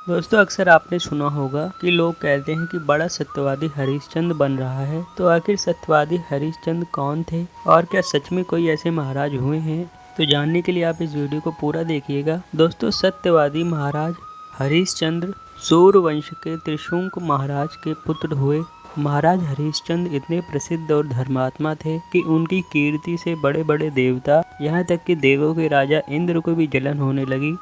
दोस्तों, अक्सर आपने सुना होगा कि लोग कहते हैं कि बड़ा सत्यवादी हरिश्चंद्र बन रहा है। तो आखिर सत्यवादी हरिश्चंद्र कौन थे और क्या सच में कोई ऐसे महाराज हुए हैं? तो जानने के लिए आप इस वीडियो को पूरा देखिएगा। दोस्तों, सत्यवादी महाराज हरिश्चंद्र सूर्यवंश के त्रिशंकु महाराज के पुत्र हुए। महाराज हरिश्चंद्र इतने प्रसिद्ध और धर्मात्मा थे कि उनकी कीर्ति से बड़े बड़े देवता, यहाँ तक कि देवों के राजा इंद्र को भी जलन होने लगी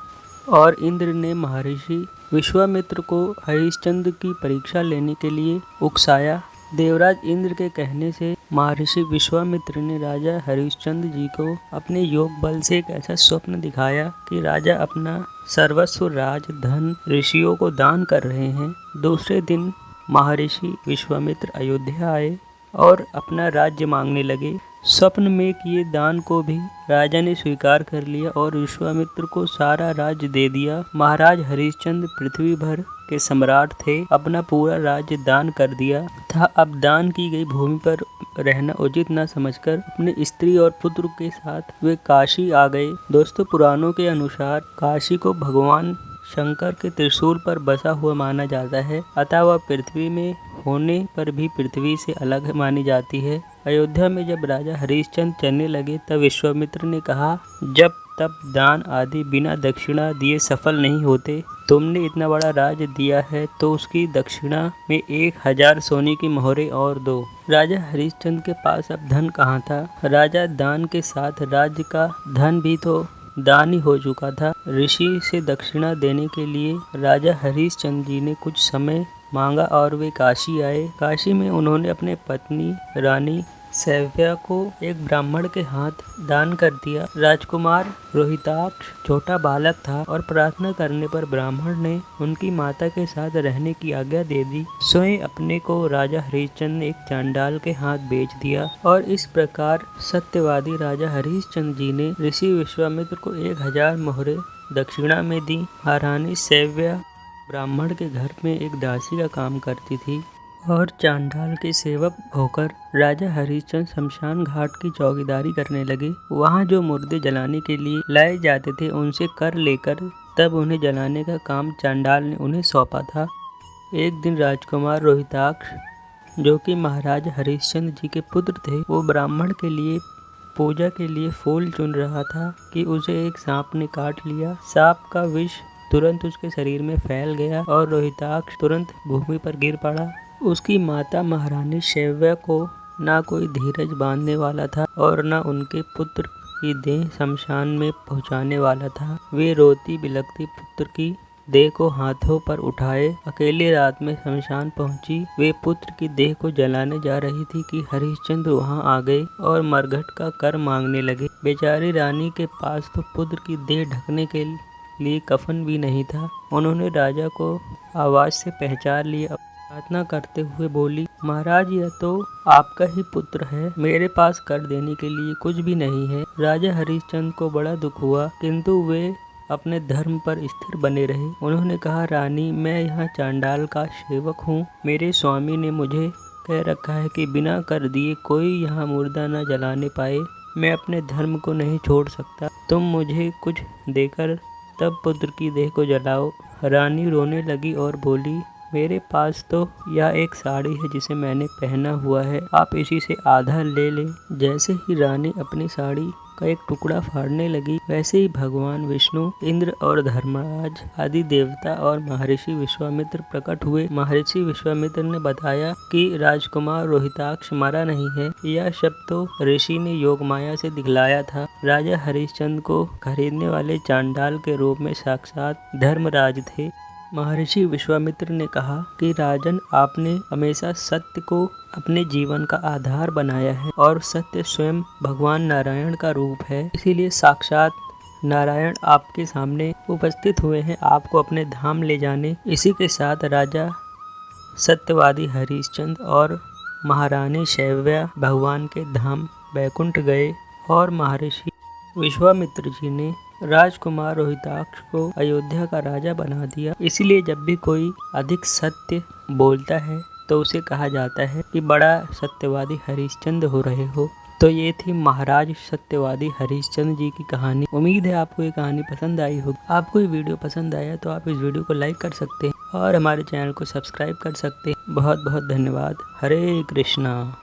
और इंद्र ने महर्षि विश्वामित्र को हरिश्चंद्र की परीक्षा लेने के लिए उकसाया। देवराज इंद्र के कहने से महर्षि विश्वामित्र ने राजा हरिश्चंद्र जी को अपने योग बल से एक ऐसा स्वप्न दिखाया कि राजा अपना सर्वस्व राज धन ऋषियों को दान कर रहे हैं। दूसरे दिन महर्षि विश्वामित्र अयोध्या आए और अपना राज्य मांगने लगे। स्वप्न में किए दान को भी राजा ने स्वीकार कर लिया और विश्वामित्र को सारा राज्य दे दिया। महाराज हरिश्चंद्र पृथ्वी भर के सम्राट थे, अपना पूरा राज्य दान कर दिया था। अब दान की गई भूमि पर रहना उचित न समझकर अपने स्त्री और पुत्र के साथ वे काशी आ गए। दोस्तों, पुराणों के अनुसार काशी को भगवान शंकर के त्रिशूल पर बसा हुआ माना जाता है, अतः वह पृथ्वी में होने पर भी पृथ्वी से अलग मानी जाती है। अयोध्या में जब राजा हरिश्चंद्र चलने लगे तब विश्वामित्र ने कहा, जब तब दान आदि बिना दक्षिणा दिए सफल नहीं होते। तुमने इतना बड़ा राज्य दिया है तो उसकी दक्षिणा में 1000 सोने की मोहरें और दो। राजा हरिश्चंद्र के पास अब धन कहाँ था? राजा दान के साथ राज्य का धन भी तो दान ही हो चुका था। ऋषि से दक्षिणा देने के लिए राजा हरिश्चंद्र जी ने कुछ समय मांगा और वे काशी आए। काशी में उन्होंने अपने पत्नी रानी सैव्या को एक ब्राह्मण के हाथ दान कर दिया। राजकुमार रोहिताक्ष छोटा बालक था और प्रार्थना करने पर ब्राह्मण ने उनकी माता के साथ रहने की आज्ञा दे दी। स्वयं अपने को राजा हरिश्चंद्र ने एक चांडाल के हाथ बेच दिया और इस प्रकार सत्यवादी राजा हरिश्चंद्र जी ने ऋषि विश्वामित्र को 1000 मोहरें दक्षिणा में दी। रानी सैव्या ब्राह्मण के घर में एक दासी का काम करती थी और चांडाल के सेवक होकर राजा हरिश्चंद्र शमशान घाट की चौकीदारी करने लगे। वहाँ जो मुर्दे जलाने के लिए लाए जाते थे उनसे कर लेकर तब उन्हें जलाने का काम चांडाल ने उन्हें सौंपा था। एक दिन राजकुमार रोहिताक्ष, जो कि महाराज हरिश्चंद्र जी के पुत्र थे, वो ब्राह्मण के लिए पूजा के लिए फूल चुन रहा था कि उसे एक सांप ने काट लिया। सांप का विष तुरंत उसके शरीर में फैल गया और रोहिताक्ष तुरंत भूमि पर गिर पड़ा। उसकी माता महारानी सैव्या को ना कोई धीरज बांधने वाला था और न उनके पुत्र की देह शमशान में पहुंचाने वाला था। वे रोती बिलखती पुत्र की देह को हाथों पर उठाए अकेले रात में शमशान पहुंची। वे पुत्र की देह को जलाने जा रही थी कि हरिश्चंद्र वहां आ गए और मरघट का कर मांगने लगे। बेचारी रानी के पास तो पुत्र की देह ढकने के लिए कफन भी नहीं था। उन्होंने राजा को आवाज से पहचान लिया। प्रार्थना करते हुए बोली, महाराज, यह तो आपका ही पुत्र है, मेरे पास कर देने के लिए कुछ भी नहीं है। राजा हरिश्चंद्र को बड़ा दुख हुआ, किंतु वे अपने धर्म पर स्थिर बने रहे। उन्होंने कहा, रानी, मैं यहाँ चांडाल का सेवक हूँ। मेरे स्वामी ने मुझे कह रखा है कि बिना कर दिए कोई यहाँ मुर्दा न जलाने पाए। मैं अपने धर्म को नहीं छोड़ सकता। तुम मुझे कुछ देकर तब पुत्र की देह को जलाओ। रानी रोने लगी और बोली, मेरे पास तो यह एक साड़ी है जिसे मैंने पहना हुआ है, आप इसी से आधा ले लें। जैसे ही रानी अपनी साड़ी का एक टुकड़ा फाड़ने लगी, वैसे ही भगवान विष्णु, इंद्र और धर्मराज आदि देवता और महर्षि विश्वामित्र प्रकट हुए। महर्षि विश्वामित्र ने बताया कि राजकुमार रोहिताक्ष मरा नहीं है, यह सब तो ऋषि ने योग माया से दिखलाया था। राजा हरिश्चंद्र को खरीदने वाले चांडाल के रूप में साक्षात धर्मराज थे। महर्षि विश्वामित्र ने कहा कि राजन, आपने हमेशा सत्य को अपने जीवन का आधार बनाया है और सत्य स्वयं भगवान नारायण का रूप है, इसीलिए साक्षात नारायण आपके सामने उपस्थित हुए हैं आपको अपने धाम ले जाने। इसी के साथ राजा सत्यवादी हरिश्चंद्र और महारानी सैव्या भगवान के धाम बैकुंठ गए और महर्षि विश्वामित्र जी ने राजकुमार रोहिताक्ष को अयोध्या का राजा बना दिया। इसलिए जब भी कोई अधिक सत्य बोलता है तो उसे कहा जाता है कि बड़ा सत्यवादी हरिश्चंद्र हो रहे हो। तो ये थी महाराज सत्यवादी हरिश्चंद्र जी की कहानी। उम्मीद है आपको ये कहानी पसंद आई होगी। आपको ये वीडियो पसंद आया तो आप इस वीडियो को लाइक कर सकते हैं और हमारे चैनल को सब्सक्राइब कर सकते हैं। बहुत बहुत धन्यवाद। हरे कृष्णा।